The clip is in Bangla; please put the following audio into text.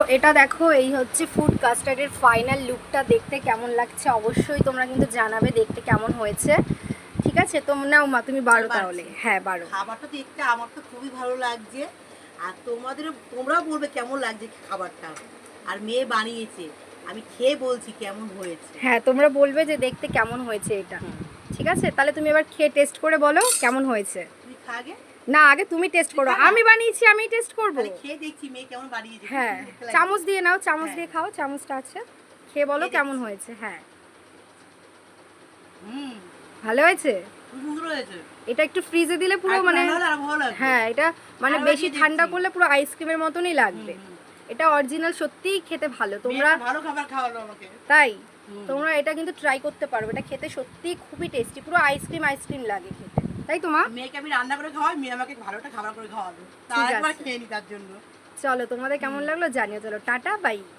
এটা দেখো, এই হচ্ছে ফুড কাস্টার্ডের ফাইনাল লুকটা। দেখতে কেমন লাগছে অবশ্যই তোমরা কিন্তু জানাবে দেখতে কেমন হয়েছে। ঠিক আছে, তো নাও মা, তুমি বারো তাহলে। হ্যাঁ বারো। খাবারটা দেখতে আমার তো খুবই ভালো লাগছে, আর তোমরাও বলবে কেমন লাগছে খাবারটা। আর মেয়ে বানিয়েছে, আমি খেয়ে বলছি কেমন হয়েছে। হ্যাঁ, তোমরা বলবে যে দেখতে কেমন হয়েছে এটা। ঠিক আছে, তাহলে তুমি এবার খেয়ে টেস্ট করে বলো কেমন হয়েছে। তুই খা আগে। না, আগে তুমি টেস্ট করো। আমি বানিয়েছি, আমি টেস্ট করব। খেয়ে দেখছি মেয়ে কেমন বানিয়েছে। হ্যাঁ, চামচ দিয়ে নাও, চামচ দিয়ে খাও, চামচটা আছে। খেয়ে বলো খেয়ে কেমন দেখছি। হয়েছে। হ্যাঁ, হুম, ভালো হয়েছে। খুব সুন্দর হয়েছে। এটা একটু ফ্রিজে দিলে পুরো আর মানে ঠান্ডা হলে আরো ভালো লাগবে। হ্যাঁ, এটা মানে আরো বেশি বানিয়ে ঠান্ডা দেখছি। করলে পুরো আইসক্রিমের মতনই লাগবে। এটা অরিজিনাল, সত্যিই খেতে ভালো। তোমরা মেয়ে ভালো খাবার খাওয়ালো আমাকে। তাই তোমরা এটা কিন্তু ট্রাই করতে পারো। এটা খেতে সত্যিই খুবই টেস্টি, পুরো আইসক্রিম আইসক্রিম লাগে খেতে। তাই তো মা? মেয়েকে আমি রান্না করে খাওয়াই, মেয়ে আমাকে ভালোটা খাবার করে খাওয়াবে। ঠিক তার একবার আছে। খেয়ে নি তার জন্য। চলো, তোমাদের কেমন লাগলো জানিও। চলো, টাটা, বাই।